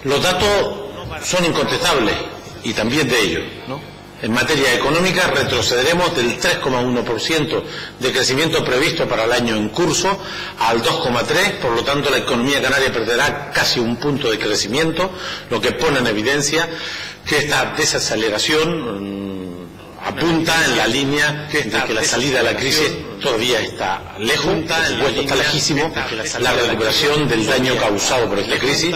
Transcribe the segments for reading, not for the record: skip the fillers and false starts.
Los datos son incontestables y también de ellos, ¿no? En materia económica retrocederemos del 3,1% de crecimiento previsto para el año en curso al 2,3%, por lo tanto la economía canaria perderá casi un punto de crecimiento, lo que pone en evidencia que esta desaceleración apunta en la línea de que la salida de la crisis todavía está lejos, por supuesto está lejísimo. La recuperación del daño causado por esta crisis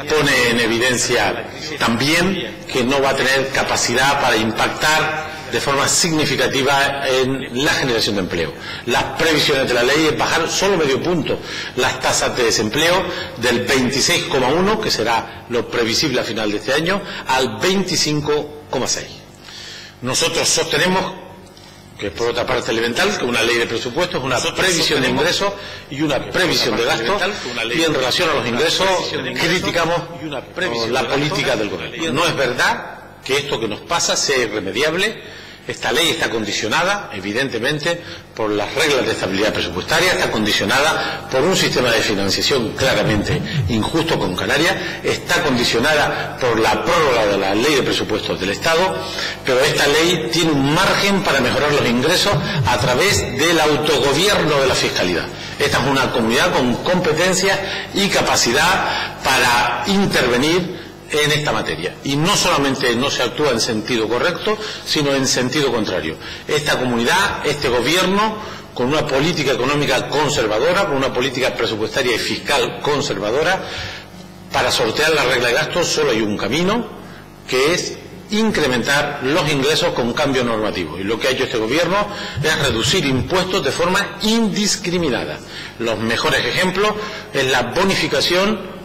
pone en evidencia también que no va a tener capacidad para impactar de forma significativa en la generación de empleo. Las previsiones de la ley es bajar solo medio punto las tasas de desempleo del 26,1, que será lo previsible a final de este año, al 25,6. Nosotros sostenemos que, por otra parte, elemental, que una ley de presupuestos es una previsión de ingresos y una previsión de gastos, y en relación a los ingresos criticamos la política del gobierno. No es verdad que esto que nos pasa sea irremediable. Esta ley está condicionada, evidentemente, por las reglas de estabilidad presupuestaria, está condicionada por un sistema de financiación claramente injusto con Canarias, está condicionada por la prórroga de la ley de presupuestos del Estado, pero esta ley tiene un margen para mejorar los ingresos a través del autogobierno de la fiscalidad. Esta es una comunidad con competencia y capacidad para intervenir en esta materia, y no solamente no se actúa en sentido correcto, sino en sentido contrario. Esta comunidad, este gobierno, con una política económica conservadora, con una política presupuestaria y fiscal conservadora, para sortear la regla de gastos solo hay un camino, que es incrementar los ingresos con cambio normativo, y lo que ha hecho este gobierno es reducir impuestos de forma indiscriminada. Los mejores ejemplos es la bonificación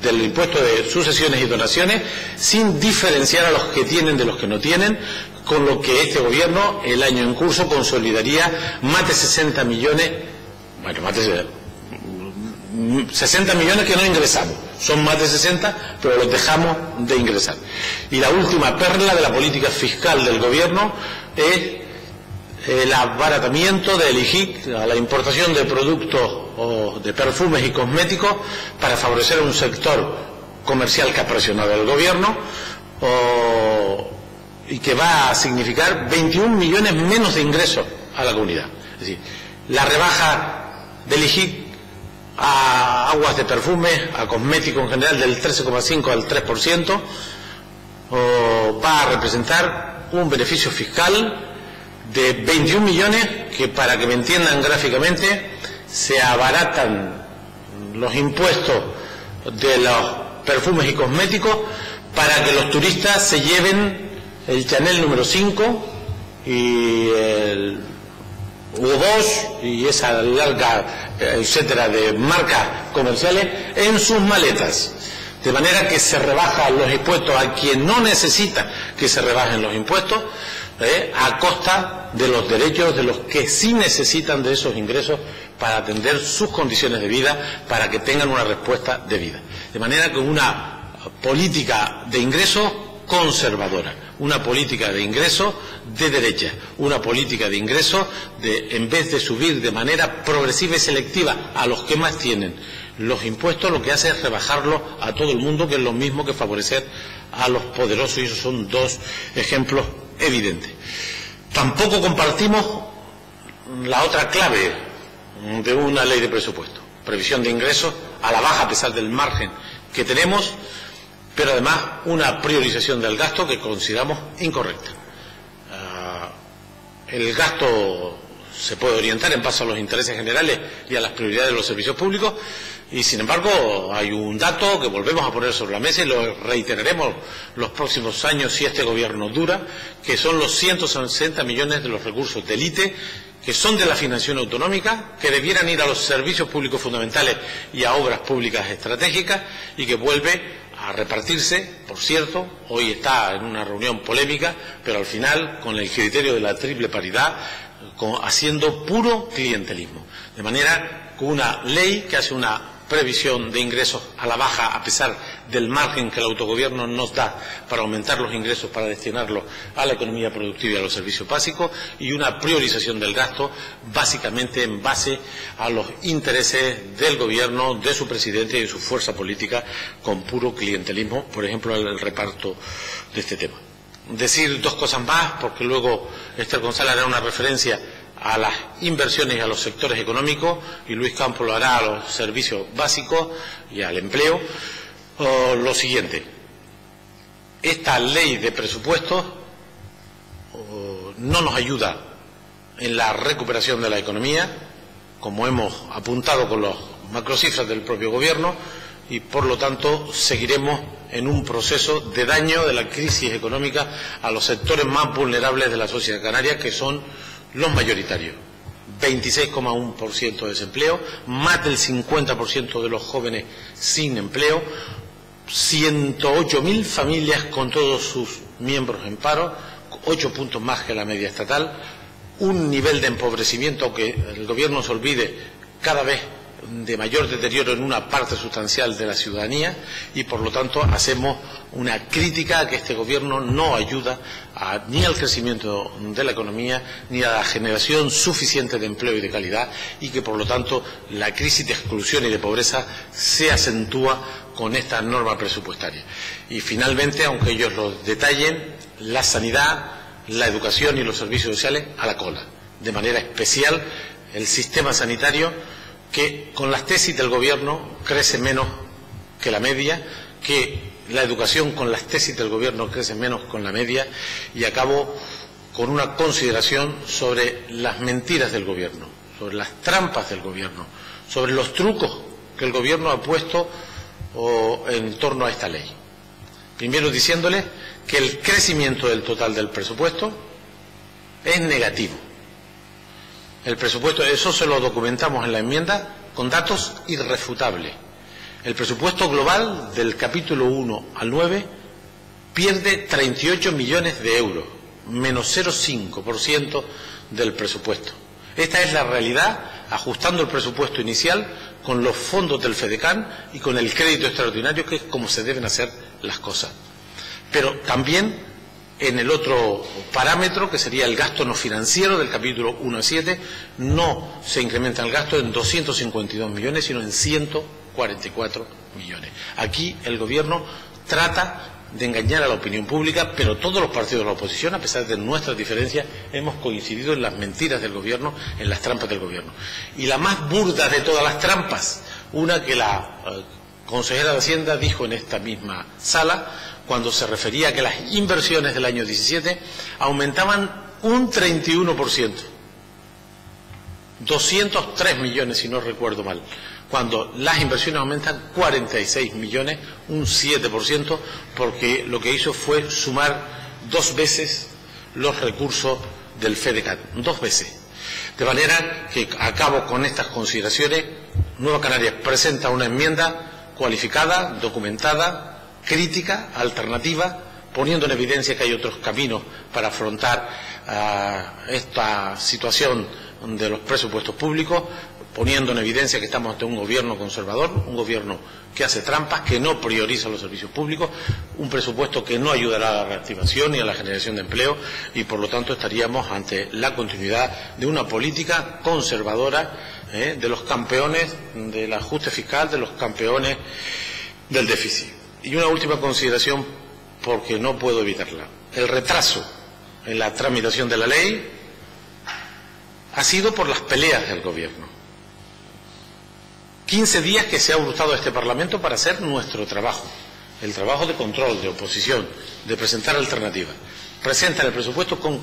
del impuesto de sucesiones y donaciones, sin diferenciar a los que tienen de los que no tienen, con lo que este gobierno el año en curso consolidaría más de 60 millones, bueno, más de 60 millones que no ingresamos, son más de 60, pero los dejamos de ingresar. Y la última perla de la política fiscal del gobierno es el abaratamiento del IGIC a la importación de productos o de perfumes y cosméticos para favorecer a un sector comercial que ha presionado el gobierno y que va a significar 21 millones menos de ingresos a la comunidad. Es decir, la rebaja del IGIC a aguas de perfume, a cosméticos en general, del 13,5 al 3%, va a representar un beneficio fiscal de 21 millones que, para que me entiendan gráficamente, se abaratan los impuestos de los perfumes y cosméticos para que los turistas se lleven el Chanel número 5 y el Hugo Boss y esa larga, etcétera, de marcas comerciales en sus maletas. De manera que se rebajan los impuestos a quien no necesita que se rebajen los impuestos, a costa de los derechos de los que sí necesitan de esos ingresos para atender sus condiciones de vida, para que tengan una respuesta debida. De manera que una política de ingresos conservadora, una política de ingresos de derecha, una política de ingresos en vez de subir de manera progresiva y selectiva a los que más tienen los impuestos, lo que hace es rebajarlos a todo el mundo, que es lo mismo que favorecer a los poderosos, y esos son dos ejemplos evidentes. Tampoco compartimos la otra clave de una ley de presupuesto: previsión de ingresos a la baja a pesar del margen que tenemos, pero además una priorización del gasto que consideramos incorrecta. El gasto se puede orientar en base a los intereses generales y a las prioridades de los servicios públicos, y sin embargo hay un dato que volvemos a poner sobre la mesa y lo reiteraremos los próximos años si este gobierno dura, que son los 160 millones de los recursos del ITE, que son de la financiación autonómica, que debieran ir a los servicios públicos fundamentales y a obras públicas estratégicas, y que vuelve a repartirse, por cierto, hoy está en una reunión polémica, pero al final con el criterio de la triple paridad, haciendo puro clientelismo. De manera que una ley que hace una previsión de ingresos a la baja, a pesar del margen que el autogobierno nos da para aumentar los ingresos, para destinarlos a la economía productiva y a los servicios básicos, y una priorización del gasto, básicamente en base a los intereses del gobierno, de su presidente y de su fuerza política, con puro clientelismo, por ejemplo, el reparto de este tema. Decir dos cosas más, porque luego Esther González hará una referencia a las inversiones y a los sectores económicos, y Luis Campos lo hará a los servicios básicos y al empleo. Lo siguiente: esta ley de presupuestos no nos ayuda en la recuperación de la economía, como hemos apuntado con las macrocifras del propio gobierno, y por lo tanto seguiremos en un proceso de daño de la crisis económica a los sectores más vulnerables de la sociedad canaria, que son los mayoritarios. 26,1% de desempleo, más del 50% de los jóvenes sin empleo, 108.000 familias con todos sus miembros en paro, 8 puntos más que la media estatal, un nivel de empobrecimiento que el gobierno se olvide cada vez de mayor deterioro en una parte sustancial de la ciudadanía, y por lo tanto hacemos una crítica a que este gobierno no ayuda ni al crecimiento de la economía ni a la generación suficiente de empleo y de calidad, y que por lo tanto la crisis de exclusión y de pobreza se acentúa con esta norma presupuestaria. Y finalmente, aunque ellos lo detallen, la sanidad, la educación y los servicios sociales a la cola, de manera especial el sistema sanitario, que con las tesis del gobierno crece menos que la media, que la educación con las tesis del gobierno crece menos con la media. Y acabo con una consideración sobre las mentiras del gobierno, sobre las trampas del gobierno, sobre los trucos que el gobierno ha puesto en torno a esta ley. Primero, diciéndole que el crecimiento del total del presupuesto es negativo. El presupuesto, eso se lo documentamos en la enmienda con datos irrefutables. El presupuesto global del capítulo 1 al 9 pierde 38 millones de euros, menos 0,5% del presupuesto. Esta es la realidad, ajustando el presupuesto inicial con los fondos del FEDECAN y con el crédito extraordinario, que es como se deben hacer las cosas. Pero también en el otro parámetro, que sería el gasto no financiero del capítulo 1 a 7, no se incrementa el gasto en 252 millones, sino en 144 millones. Aquí el gobierno trata de engañar a la opinión pública, pero todos los partidos de la oposición, a pesar de nuestras diferencias, hemos coincidido en las mentiras del gobierno, en las trampas del gobierno. Y la más burda de todas las trampas, una que la consejera de Hacienda dijo en esta misma sala, cuando se refería a que las inversiones del año 17 aumentaban un 31%, 203 millones si no recuerdo mal, cuando las inversiones aumentan 46 millones, un 7%, porque lo que hizo fue sumar 2 veces los recursos del FEDECAN, 2 veces. De manera que acabo con estas consideraciones. Nueva Canarias presenta una enmienda cualificada, documentada, crítica, alternativa, poniendo en evidencia que hay otros caminos para afrontar esta situación de los presupuestos públicos, poniendo en evidencia que estamos ante un gobierno conservador, un gobierno que hace trampas, que no prioriza los servicios públicos, un presupuesto que no ayudará a la reactivación ni a la generación de empleo, y por lo tanto estaríamos ante la continuidad de una política conservadora de los campeones del ajuste fiscal, de los campeones del déficit. Y una última consideración, porque no puedo evitarla. El retraso en la tramitación de la ley ha sido por las peleas del gobierno. 15 días que se ha hurtado a este Parlamento para hacer nuestro trabajo, el trabajo de control, de oposición, de presentar alternativas. Presentan el presupuesto con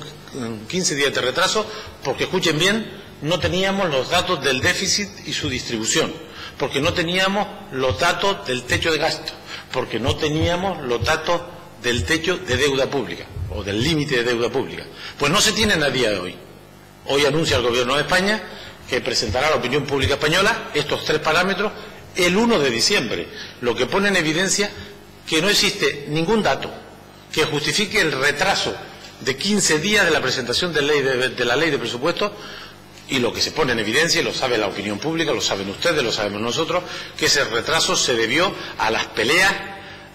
15 días de retraso porque, escuchen bien, no teníamos los datos del déficit y su distribución, porque no teníamos los datos del techo de gasto, porque no teníamos los datos del techo de deuda pública o del límite de deuda pública. Pues no se tienen a día de hoy. Hoy anuncia el Gobierno de España que presentará a la opinión pública española estos 3 parámetros el 1 de diciembre, lo que pone en evidencia que no existe ningún dato que justifique el retraso de 15 días de la presentación de la ley de presupuesto, Y lo que se pone en evidencia, y lo sabe la opinión pública, lo saben ustedes, lo sabemos nosotros, que ese retraso se debió a las peleas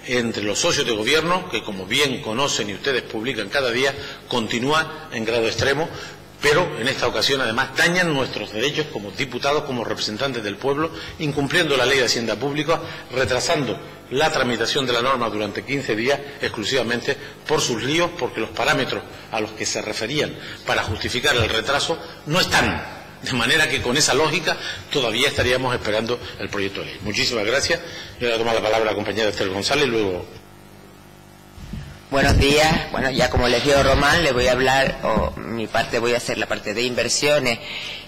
entre los socios de gobierno, que como bien conocen y ustedes publican cada día, continúan en grado extremo, pero en esta ocasión además dañan nuestros derechos como diputados, como representantes del pueblo, incumpliendo la ley de Hacienda Pública, retrasando la tramitación de la norma durante 15 días exclusivamente por sus líos, porque los parámetros a los que se referían para justificar el retraso no están. De manera que con esa lógica todavía estaríamos esperando el proyecto de ley. Muchísimas gracias. Yo voy a tomar la palabra a la compañera Esther González y luego... Buenos días. Bueno, ya como les dijo Román, le voy a hablar, mi parte voy a hacer la parte de inversiones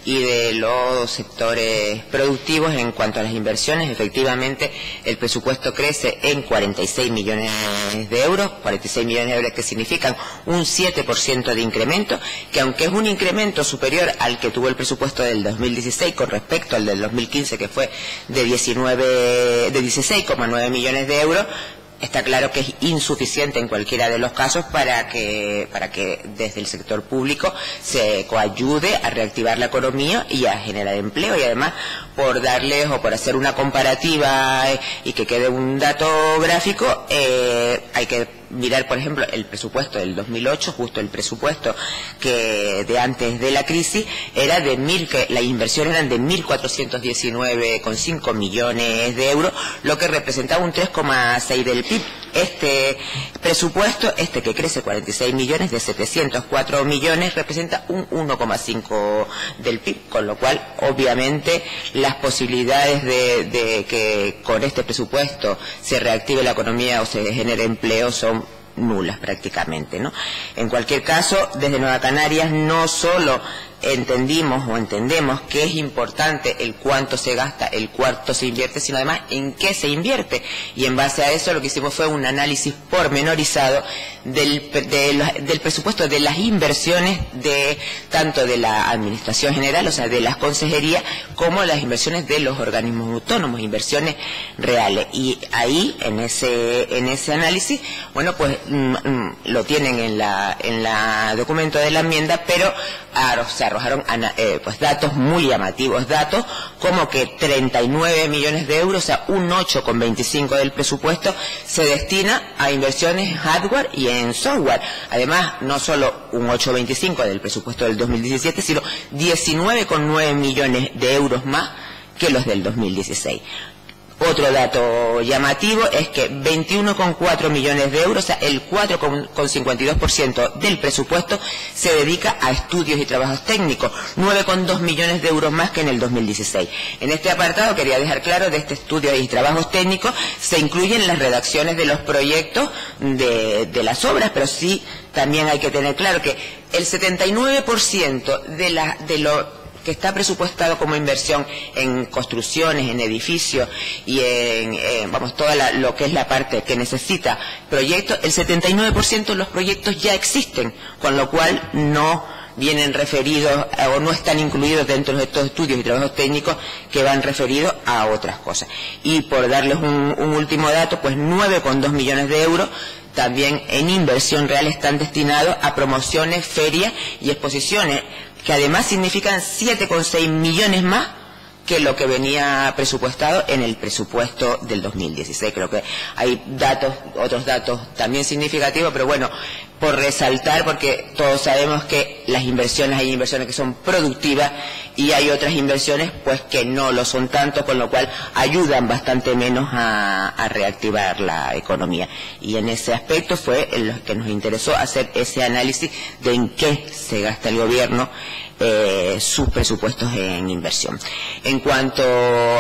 y de los sectores productivos. En cuanto a las inversiones, efectivamente el presupuesto crece en 46 millones de euros, 46 millones de euros que significan un 7% de incremento, que aunque es un incremento superior al que tuvo el presupuesto del 2016 con respecto al del 2015, que fue de 16,9 millones de euros, está claro que es insuficiente en cualquiera de los casos para que desde el sector público se coayude a reactivar la economía y a generar empleo. Y además, por darles o por hacer una comparativa y que quede un dato gráfico, hay que mirar, por ejemplo, el presupuesto del 2008, justo el presupuesto que de antes de la crisis era que las inversiones eran de 1.419,5 millones de euros, lo que representaba un 3,6 del PIB. Este presupuesto, que crece 46 millones de 704 millones, representa un 1,5 del PIB, con lo cual, obviamente, las posibilidades de que con este presupuesto se reactive la economía o se genere empleo son nulas prácticamente, ¿no? En cualquier caso, desde Nueva Canarias no solo entendemos que es importante el cuánto se gasta, el cuánto se invierte, sino además en qué se invierte. Y en base a eso lo que hicimos fue un análisis pormenorizado del presupuesto de las inversiones tanto de la Administración General, o sea, de las consejerías, como las inversiones de los organismos autónomos, inversiones reales. Y ahí, en ese análisis, bueno, pues lo tienen en la documento de la enmienda, pero se arrojaron pues datos muy llamativos, datos como que 39 millones de euros, o sea, un 8,25 del presupuesto se destina a inversiones en hardware y en software. Además, no solo un 8,25 del presupuesto del 2017, sino 19,9 millones de euros más que los del 2016. Otro dato llamativo es que 21,4 millones de euros, o sea, el 4,52% del presupuesto se dedica a estudios y trabajos técnicos, 9,2 millones de euros más que en el 2016. En este apartado quería dejar claro, de este estudio y trabajos técnicos se incluyen las redacciones de los proyectos de las obras, pero sí también hay que tener claro que el 79% de lo que está presupuestado como inversión en construcciones, en edificios y en todo lo que es la parte que necesita proyectos, el 79% de los proyectos ya existen, con lo cual no vienen referidos o no están incluidos dentro de estos estudios y trabajos técnicos que van referidos a otras cosas. Y por darles un último dato, pues 9,2 millones de euros también en inversión real están destinados a promociones, ferias y exposiciones, que además significan 7,6 millones más que lo que venía presupuestado en el presupuesto del 2016. Creo que hay otros datos también significativos, pero bueno, por resaltar, porque todos sabemos que hay inversiones que son productivas y hay otras inversiones pues que no lo son tanto, con lo cual ayudan bastante menos a reactivar la economía. Y en ese aspecto fue en lo que nos interesó hacer ese análisis de en qué se gasta el gobierno sus presupuestos en inversión. En cuanto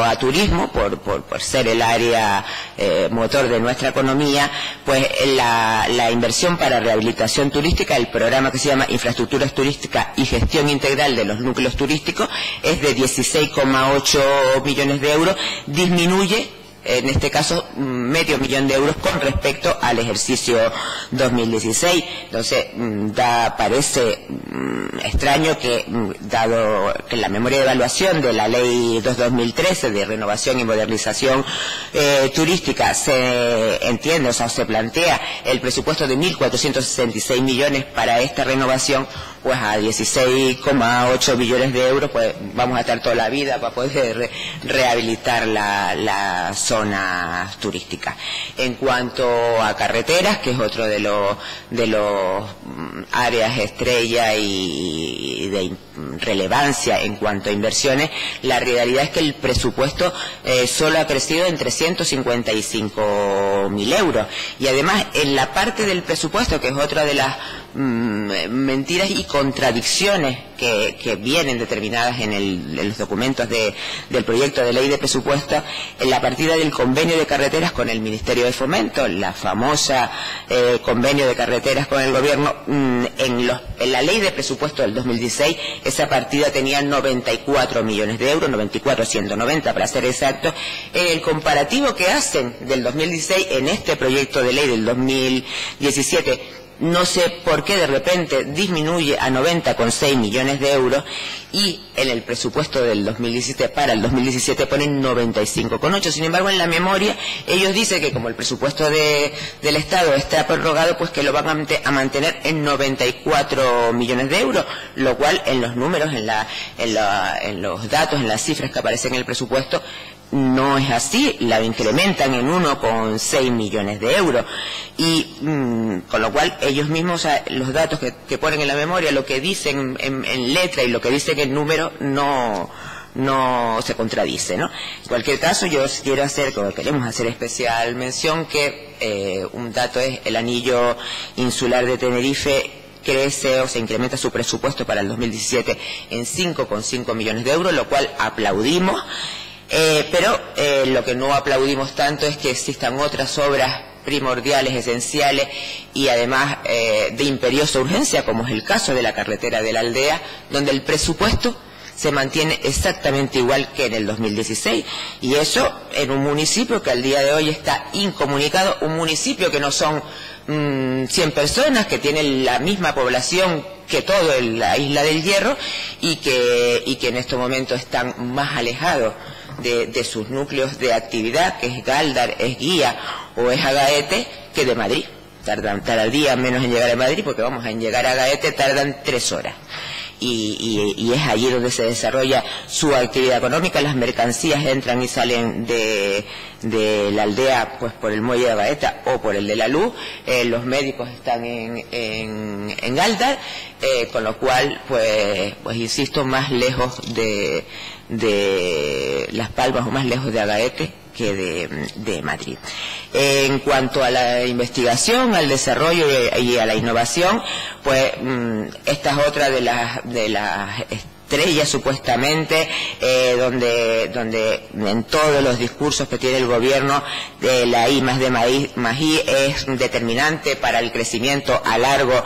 a turismo, por ser el área motor de nuestra economía, pues la inversión para rehabilitación turística, el programa que se llama Infraestructuras Turísticas y Gestión Integral de los Núcleos Turísticos, es de 16,8 millones de euros, disminuye en este caso medio millón de euros con respecto al ejercicio 2016. Entonces parece extraño que, dado que la memoria de evaluación de la ley 2/2013 de renovación y modernización turística se entiende, o sea, se plantea el presupuesto de 1.466 millones para esta renovación, pues a 16,8 billones de euros, pues vamos a estar toda la vida para poder rehabilitar la zona turística. En cuanto a carreteras, que es otro de los áreas estrella y de relevancia en cuanto a inversiones, la realidad es que el presupuesto solo ha crecido en 355.000 euros. Y además, en la parte del presupuesto, que es otra de las mentiras y contradicciones que vienen determinadas en los documentos del proyecto de ley de presupuesto, en la partida del convenio de carreteras con el Ministerio de Fomento, la famosa convenio de carreteras con el gobierno, en la ley de presupuesto del 2016, esa partida tenía 94 millones de euros, 94.190 para ser exacto. El comparativo que hacen del 2016 en este proyecto de ley del 2017, no sé por qué de repente disminuye a 90,6 millones de euros, y en el presupuesto del 2017 para el 2017 ponen 95,8. Sin embargo, en la memoria ellos dicen que como el presupuesto del Estado está prorrogado, pues que lo van a mantener en 94 millones de euros, lo cual en los números, en los datos, en las cifras que aparecen en el presupuesto, no es así, la incrementan en 1,6 millones de euros. Y con lo cual ellos mismos, o sea, los datos que ponen en la memoria, lo que dicen en letra y lo que dicen en número, no se contradice, ¿no? En cualquier caso, yo queremos hacer especial mención que un dato es el anillo insular de Tenerife crece o se incrementa su presupuesto para el 2017 en 5,5 millones de euros, lo cual aplaudimos. Pero lo que no aplaudimos tanto es que existan otras obras primordiales, esenciales y además de imperiosa urgencia, como es el caso de la carretera de la Aldea, donde el presupuesto se mantiene exactamente igual que en el 2016, y eso en un municipio que al día de hoy está incomunicado, un municipio que no son 100 personas, que tienen la misma población que toda la isla del Hierro, y que en estos momentos están más alejados de sus núcleos de actividad, que es Galdar, es Guía o es Agaete, que de Madrid. Tardaría menos en llegar a Madrid, porque en llegar a Agaete tardan 3 horas. Y es allí donde se desarrolla su actividad económica. Las mercancías entran y salen de la aldea, pues por el muelle de Agaeta o por el de la Luz. Los médicos están en Galdar, con lo cual, pues insisto, más lejos de Las Palmas o más lejos de Agaete que de Madrid. En cuanto a la investigación, al desarrollo y a la innovación, pues esta es otra de las estrellas supuestamente, donde en todos los discursos que tiene el gobierno, la I+D+I es determinante para el crecimiento a largo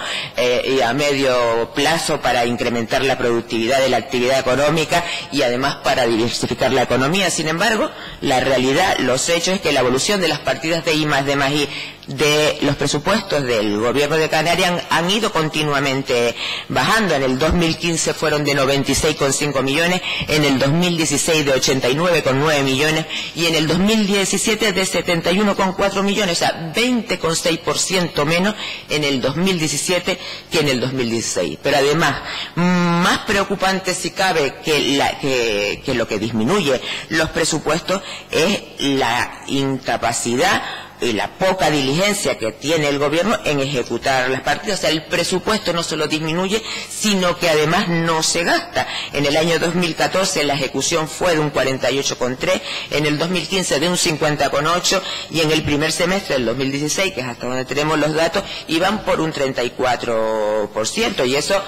y a medio plazo, para incrementar la productividad de la actividad económica y además para diversificar la economía. Sin embargo, la realidad, los hechos, es que la evolución de las partidas de I+D+I de los presupuestos del gobierno de Canarias han ido continuamente bajando. En el 2015 fueron de 96,5 millones, en el 2016 de 89,9 millones y en el 2017 de 71,4 millones, o sea, 20,6% menos en el 2017 que en el 2016. Pero además, más preocupante si cabe que lo que disminuye los presupuestos es la incapacidad y la poca diligencia que tiene el gobierno en ejecutar las partidas. O sea, el presupuesto no solo disminuye, sino que además no se gasta. En el año 2014 la ejecución fue de un 48,3, en el 2015 de un 50,8 y en el primer semestre del 2016, que es hasta donde tenemos los datos, iban por un 34%. Y eso,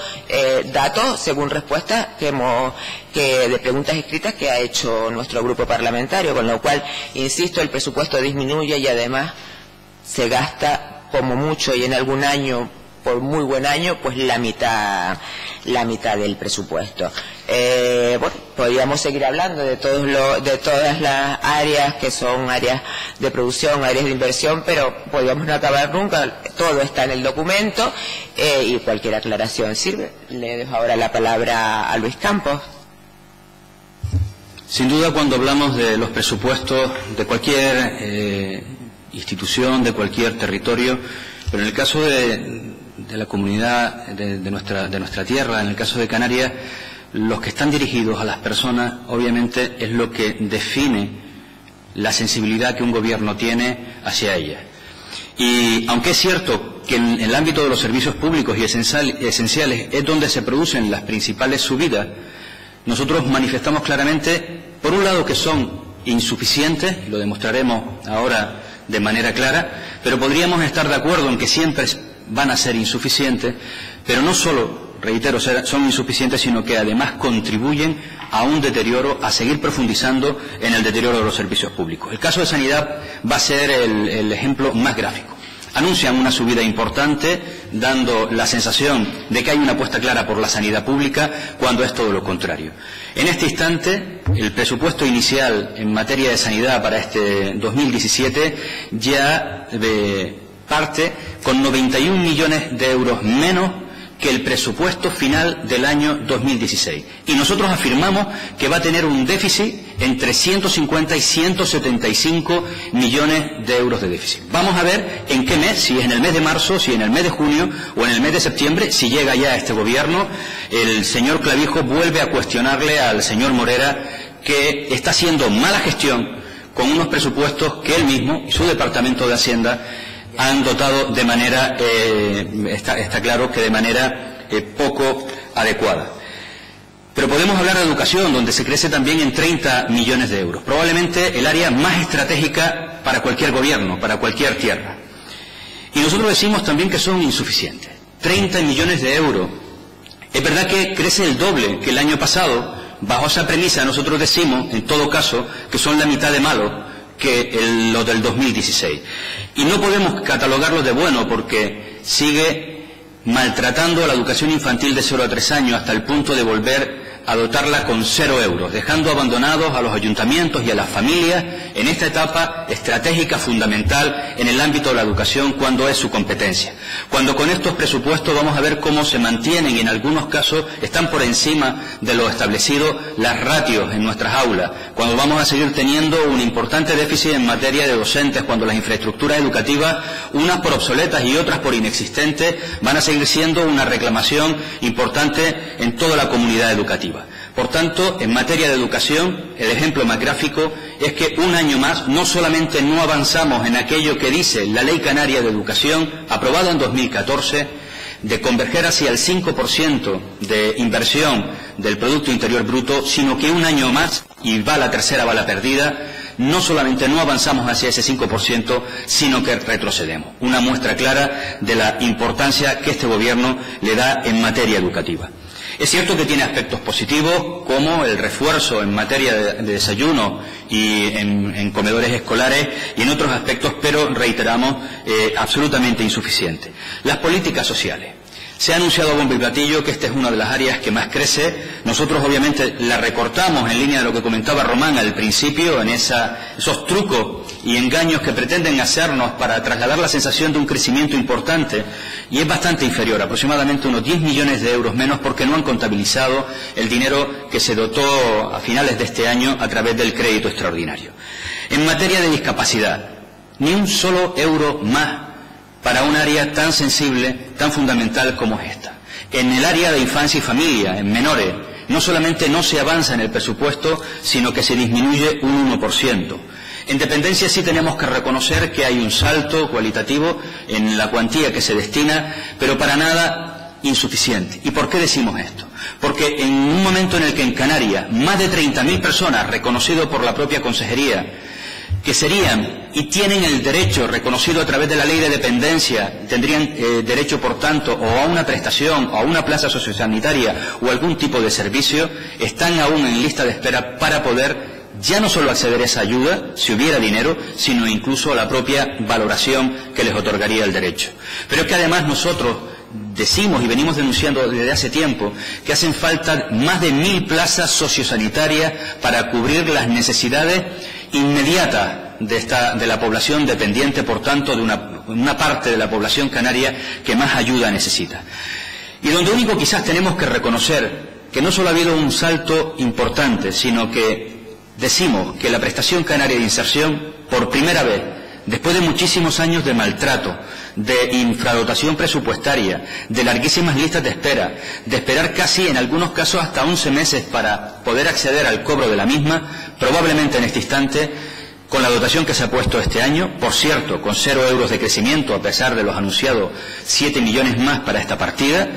datos según respuestas de preguntas escritas que ha hecho nuestro grupo parlamentario, con lo cual, insisto, el presupuesto disminuye y además se gasta como mucho, y en algún año por muy buen año, pues la mitad del presupuesto. Bueno, podríamos seguir hablando de todas las áreas que son áreas de producción, áreas de inversión, pero podríamos no acabar nunca. Todo está en el documento y cualquier aclaración sirve. Le dejo ahora la palabra a Luis Campos. Sin duda, cuando hablamos de los presupuestos de cualquier institución, de cualquier territorio, pero en el caso de la comunidad de nuestra tierra, en el caso de Canarias, los que están dirigidos a las personas, obviamente, es lo que define la sensibilidad que un gobierno tiene hacia ellas. Y aunque es cierto que en el ámbito de los servicios públicos y esenciales es donde se producen las principales subidas, nosotros manifestamos claramente, por un lado, que son insuficientes, y lo demostraremos ahora de manera clara, pero podríamos estar de acuerdo en que siempre van a ser insuficientes, pero no solo, reitero, son insuficientes, sino que además contribuyen a un deterioro, a seguir profundizando en el deterioro de los servicios públicos. El caso de sanidad va a ser el ejemplo más gráfico. Anuncian una subida importante, dando la sensación de que hay una apuesta clara por la sanidad pública, cuando es todo lo contrario. En este instante, el presupuesto inicial en materia de sanidad para este 2017 ya parte con 91 millones de euros menos que el presupuesto final del año 2016. Y nosotros afirmamos que va a tener un déficit entre 150 y 175 millones de euros de déficit. Vamos a ver en qué mes, si es en el mes de marzo, si en el mes de junio o en el mes de septiembre, si llega ya este gobierno. El señor Clavijo vuelve a cuestionarle al señor Morera que está haciendo mala gestión con unos presupuestos que él mismo y su Departamento de Hacienda han dotado de manera, está claro que de manera poco adecuada. Pero podemos hablar de educación, donde se crece también en 30 millones de euros. Probablemente el área más estratégica para cualquier gobierno, para cualquier tierra. Y nosotros decimos también que son insuficientes. 30 millones de euros. Es verdad que crece el doble que el año pasado. Bajo esa premisa nosotros decimos, en todo caso, que son la mitad de malos que lo del 2016. Y no podemos catalogarlo de bueno, porque sigue maltratando a la educación infantil de 0 a 3 años hasta el punto de volver a dotarla con 0 euros, dejando abandonados a los ayuntamientos y a las familias en esta etapa estratégica fundamental en el ámbito de la educación, cuando es su competencia. Cuando con estos presupuestos vamos a ver cómo se mantienen y en algunos casos están por encima de lo establecido las ratios en nuestras aulas, cuando vamos a seguir teniendo un importante déficit en materia de docentes, cuando las infraestructuras educativas, unas por obsoletas y otras por inexistentes, van a seguir siendo una reclamación importante en toda la comunidad educativa. Por tanto, en materia de educación, el ejemplo más gráfico es que un año más no solamente no avanzamos en aquello que dice la Ley Canaria de Educación, aprobada en 2014, de converger hacia el 5% de inversión del Producto Interior Bruto, sino que un año más, y va la tercera bala perdida, no solamente no avanzamos hacia ese 5%, sino que retrocedemos. Una muestra clara de la importancia que este Gobierno le da en materia educativa. Es cierto que tiene aspectos positivos, como el refuerzo en materia de desayuno y en comedores escolares y en otros aspectos, pero reiteramos, absolutamente insuficiente. Las políticas sociales. Se ha anunciado a bombo y platillo que esta es una de las áreas que más crece. Nosotros obviamente la recortamos en línea de lo que comentaba Román al principio, en esos trucos y engaños que pretenden hacernos para trasladar la sensación de un crecimiento importante, y es bastante inferior, aproximadamente unos 10 millones de euros menos, porque no han contabilizado el dinero que se dotó a finales de este año a través del crédito extraordinario. En materia de discapacidad, ni un solo euro más para un área tan sensible, tan fundamental como es esta. En el área de infancia y familia, en menores, no solamente no se avanza en el presupuesto, sino que se disminuye un 1%. En dependencia sí tenemos que reconocer que hay un salto cualitativo en la cuantía que se destina, pero para nada insuficiente. ¿Y por qué decimos esto? Porque en un momento en el que en Canarias más de 30.000 personas, reconocido por la propia Consejería, que serían y tienen el derecho reconocido a través de la ley de dependencia, tendrían derecho, por tanto, o a una prestación, o a una plaza sociosanitaria, o algún tipo de servicio, están aún en lista de espera para poder ya no solo acceder a esa ayuda, si hubiera dinero, sino incluso a la propia valoración que les otorgaría el derecho. Pero es que además nosotros decimos y venimos denunciando desde hace tiempo que hacen falta más de 1000 plazas sociosanitarias para cubrir las necesidades inmediatas de la población dependiente, por tanto, de una parte de la población canaria que más ayuda necesita. Y donde único quizás tenemos que reconocer que no solo ha habido un salto importante, sino que decimos que la prestación canaria de inserción, por primera vez, después de muchísimos años de maltrato, de infradotación presupuestaria, de larguísimas listas de espera, de esperar casi en algunos casos hasta 11 meses para poder acceder al cobro de la misma, probablemente en este instante, con la dotación que se ha puesto este año, por cierto, con 0 euros de crecimiento, a pesar de los anunciados 7 millones más para esta partida,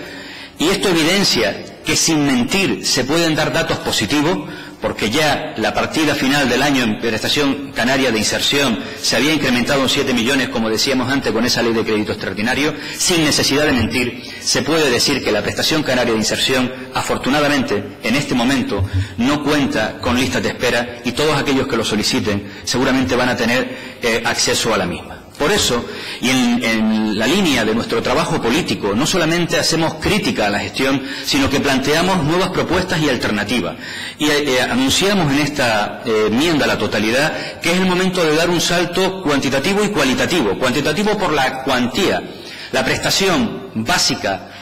y esto evidencia que sin mentir se pueden dar datos positivos, porque ya la partida final del año en prestación canaria de inserción se había incrementado en 7 millones, como decíamos antes, con esa ley de crédito extraordinario. Sin necesidad de mentir, se puede decir que la prestación canaria de inserción, afortunadamente, en este momento, no cuenta con listas de espera y todos aquellos que lo soliciten seguramente van a tener acceso a la misma. Por eso, y en la línea de nuestro trabajo político, no solamente hacemos crítica a la gestión, sino que planteamos nuevas propuestas y alternativas. Y anunciamos en esta enmienda a la totalidad que es el momento de dar un salto cuantitativo y cualitativo. Cuantitativo por la cuantía. La prestación básica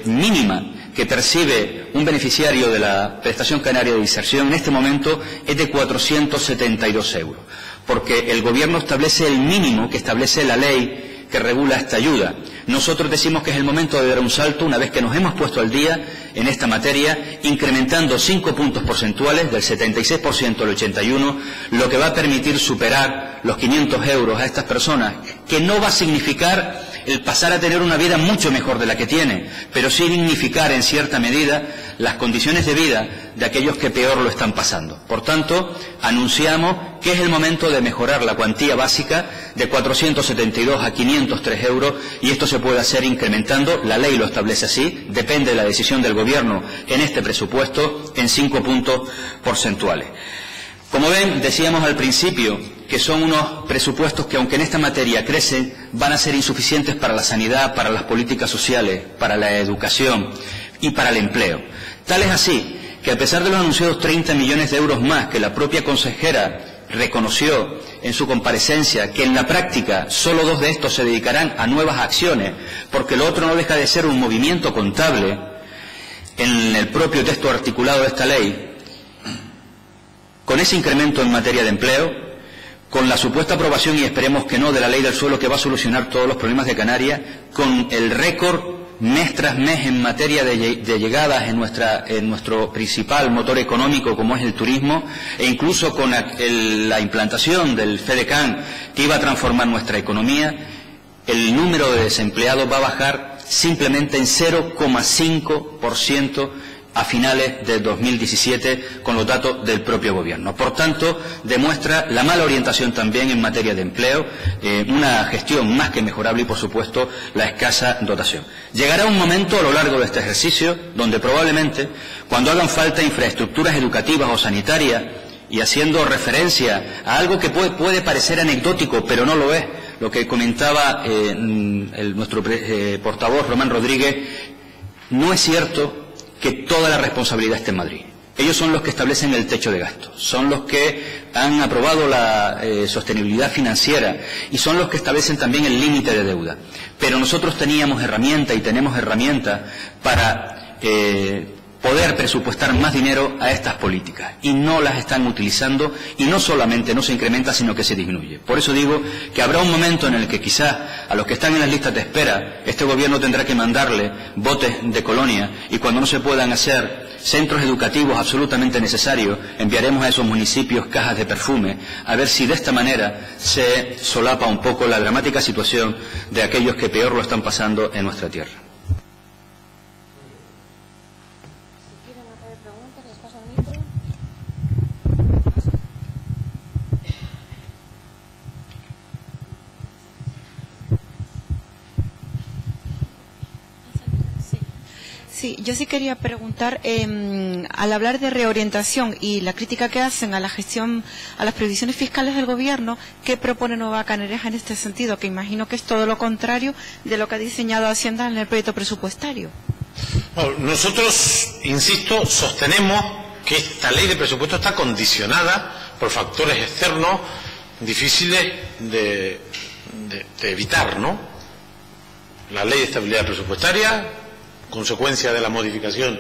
mínima que percibe un beneficiario de la prestación canaria de inserción en este momento es de 472 euros. Porque el Gobierno establece el mínimo que establece la ley que regula esta ayuda. Nosotros decimos que es el momento de dar un salto una vez que nos hemos puesto al día en esta materia, incrementando 5 puntos porcentuales del 76% al 81%, lo que va a permitir superar los 500 euros a estas personas, que no va a significar el pasar a tener una vida mucho mejor de la que tiene, pero sí dignificar en cierta medida las condiciones de vida de aquellos que peor lo están pasando. Por tanto, anunciamos que es el momento de mejorar la cuantía básica de 472 a 503 euros, y esto se puede hacer incrementando, la ley lo establece así, depende de la decisión del Gobierno en este presupuesto, en 5 puntos porcentuales. Como ven, decíamos al principio que son unos presupuestos que, aunque en esta materia crecen, van a ser insuficientes para la sanidad, para las políticas sociales, para la educación y para el empleo. Tal es así que, a pesar de los anunciados 30 millones de euros más que la propia consejera reconoció en su comparecencia, que en la práctica solo 2 de estos se dedicarán a nuevas acciones, porque lo otro no deja de ser un movimiento contable, en el propio texto articulado de esta ley, con ese incremento en materia de empleo, con la supuesta aprobación, y esperemos que no, de la ley del suelo que va a solucionar todos los problemas de Canarias, con el récord mes tras mes en materia de llegadas en nuestro principal motor económico, como es el turismo, e incluso con la implantación del FEDECAN, que iba a transformar nuestra economía, el número de desempleados va a bajar simplemente en 0,5% a finales de 2017, con los datos del propio Gobierno. Por tanto, demuestra la mala orientación también en materia de empleo, una gestión más que mejorable y, por supuesto, la escasa dotación. Llegará un momento a lo largo de este ejercicio donde probablemente, cuando hagan falta infraestructuras educativas o sanitarias, y haciendo referencia a algo que puede parecer anecdótico, pero no lo es, lo que comentaba nuestro portavoz Román Rodríguez, no es cierto que toda la responsabilidad esté en Madrid. Ellos son los que establecen el techo de gasto, son los que han aprobado la sostenibilidad financiera y son los que establecen también el límite de deuda. Pero nosotros teníamos herramientas y tenemos herramientas para poder presupuestar más dinero a estas políticas, y no las están utilizando, y no solamente no se incrementa, sino que se disminuye. Por eso digo que habrá un momento en el que quizás a los que están en las listas de espera este Gobierno tendrá que mandarle botes de colonia, y cuando no se puedan hacer centros educativos absolutamente necesarios, enviaremos a esos municipios cajas de perfume, a ver si de esta manera se solapa un poco la dramática situación de aquellos que peor lo están pasando en nuestra tierra. Sí, yo sí quería preguntar, al hablar de reorientación y la crítica que hacen a la gestión, a las previsiones fiscales del gobierno, ¿qué propone Nueva Canalejas en este sentido? Que imagino que es todo lo contrario de lo que ha diseñado Hacienda en el proyecto presupuestario. Bueno, nosotros, insisto, sostenemos que esta ley de presupuesto está condicionada por factores externos difíciles de evitar, ¿no? La ley de estabilidad presupuestaria, consecuencia de la modificación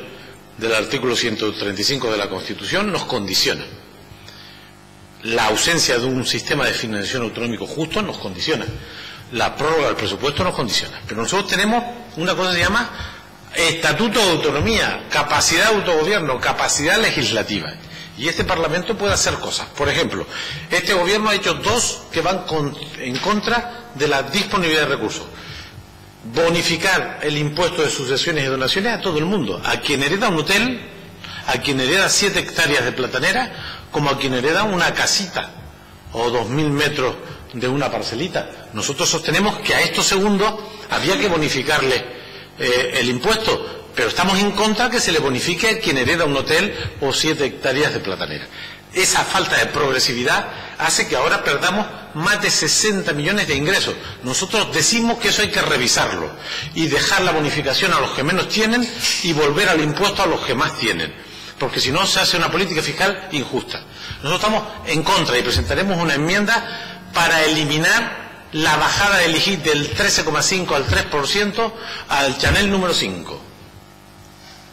del artículo 135 de la Constitución, nos condiciona. La ausencia de un sistema de financiación autonómico justo nos condiciona. La prórroga del presupuesto nos condiciona. Pero nosotros tenemos una cosa que se llama estatuto de autonomía, capacidad de autogobierno, capacidad legislativa. Y este Parlamento puede hacer cosas. Por ejemplo, este gobierno ha hecho dos que van en contra de la disponibilidad de recursos. Bonificar el impuesto de sucesiones y donaciones a todo el mundo, a quien hereda un hotel, a quien hereda 7 hectáreas de platanera, como a quien hereda una casita o 2000 metros de una parcelita. Nosotros sostenemos que a estos segundos había que bonificarle el impuesto, pero estamos en contra que se le bonifique a quien hereda un hotel o 7 hectáreas de platanera. Esa falta de progresividad hace que ahora perdamos más de 60 millones de ingresos. Nosotros decimos que eso hay que revisarlo y dejar la bonificación a los que menos tienen y volver al impuesto a los que más tienen, porque si no se hace una política fiscal injusta. Nosotros estamos en contra y presentaremos una enmienda para eliminar la bajada del IGI del 13,5 al 3% al Chanel número 5,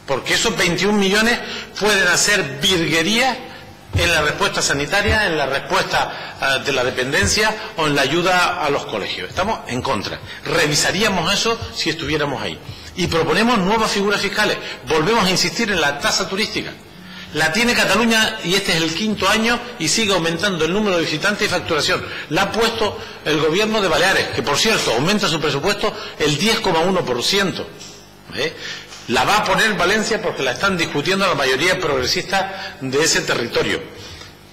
porque esos 21 millones pueden hacer virguería en la respuesta sanitaria, en la respuesta de la dependencia o en la ayuda a los colegios. Estamos en contra. Revisaríamos eso si estuviéramos ahí. Y proponemos nuevas figuras fiscales. Volvemos a insistir en la tasa turística. La tiene Cataluña y este es el 5º año y sigue aumentando el número de visitantes y facturación. La ha puesto el gobierno de Baleares, que por cierto aumenta su presupuesto el 10,1%. La va a poner Valencia porque la están discutiendo la mayoría progresista de ese territorio.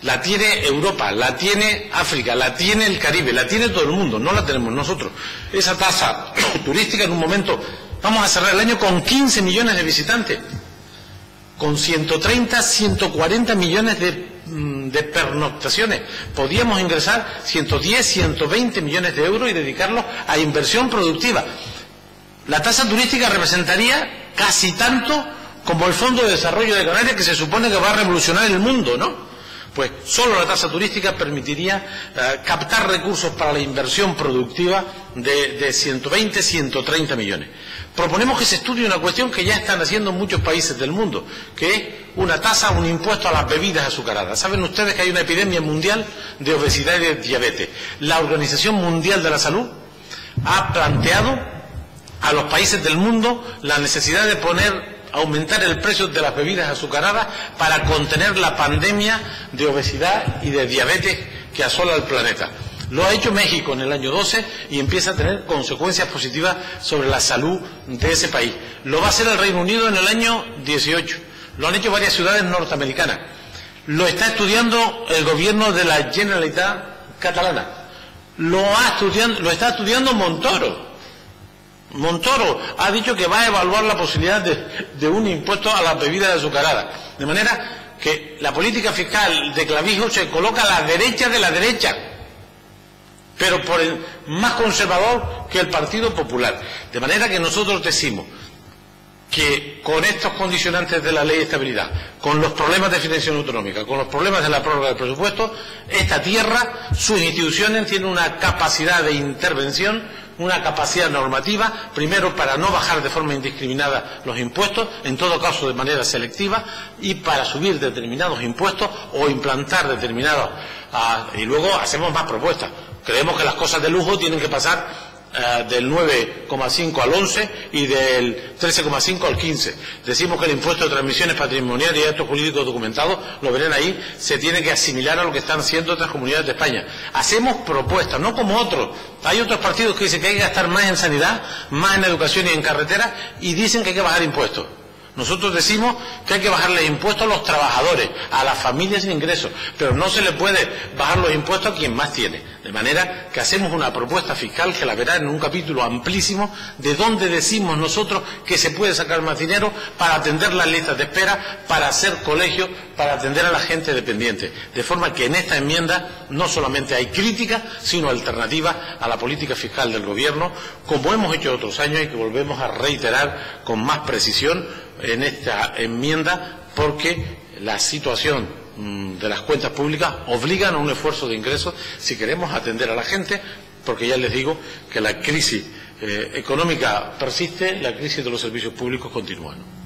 La tiene Europa, la tiene África, la tiene el Caribe, la tiene todo el mundo, no la tenemos nosotros. Esa tasa turística en un momento, vamos a cerrar el año con 15 millones de visitantes, con 130, 140 millones de pernoctaciones. Podíamos ingresar 110, 120 millones de euros y dedicarlos a inversión productiva. La tasa turística representaría casi tanto como el Fondo de Desarrollo de Canarias, que se supone que va a revolucionar el mundo, ¿no? Pues solo la tasa turística permitiría captar recursos para la inversión productiva de 120, 130 millones. Proponemos que se estudie una cuestión que ya están haciendo muchos países del mundo, que es una tasa, un impuesto a las bebidas azucaradas. Saben ustedes que hay una epidemia mundial de obesidad y de diabetes. La Organización Mundial de la Salud ha planteado a los países del mundo la necesidad de aumentar el precio de las bebidas azucaradas para contener la pandemia de obesidad y de diabetes que asola al planeta. Lo ha hecho México en el año 12 y empieza a tener consecuencias positivas sobre la salud de ese país. Lo va a hacer el Reino Unido en el año 18. Lo han hecho varias ciudades norteamericanas. Lo está estudiando el gobierno de la Generalitat catalana. Lo está estudiando Montoro. Montoro ha dicho que va a evaluar la posibilidad de un impuesto a las bebidas azucaradas. De manera que la política fiscal de Clavijo se coloca a la derecha de la derecha, pero por el más conservador que el Partido Popular. De manera que nosotros decimos que con estos condicionantes de la ley de estabilidad, con los problemas de financiación autonómica, con los problemas de la prórroga del presupuesto, esta tierra, sus instituciones tienen una capacidad de intervención, una capacidad normativa, primero para no bajar de forma indiscriminada los impuestos, en todo caso de manera selectiva, y para subir determinados impuestos o implantar determinados, y luego hacemos más propuestas. Creemos que las cosas de lujo tienen que pasar del 9,5 al 11 y del 13,5 al 15. Decimos que el impuesto de transmisiones patrimoniales y actos jurídicos documentados, lo verán ahí, se tiene que asimilar a lo que están haciendo otras comunidades de España. Hacemos propuestas, no como otros. Hay otros partidos que dicen que hay que gastar más en sanidad, más en educación y en carretera, y dicen que hay que bajar impuestos. Nosotros decimos que hay que bajarle impuestos a los trabajadores, a las familias sin ingresos, pero no se le puede bajar los impuestos a quien más tiene. De manera que hacemos una propuesta fiscal que la verá en un capítulo amplísimo de donde decimos nosotros que se puede sacar más dinero para atender las listas de espera, para hacer colegios, para atender a la gente dependiente. De forma que en esta enmienda no solamente hay crítica, sino alternativa a la política fiscal del Gobierno, como hemos hecho otros años y que volvemos a reiterar con más precisión en esta enmienda, porque la situación de las cuentas públicas obligan a un esfuerzo de ingresos si queremos atender a la gente, porque ya les digo que la crisis económica persiste, la crisis de los servicios públicos continúa, ¿no?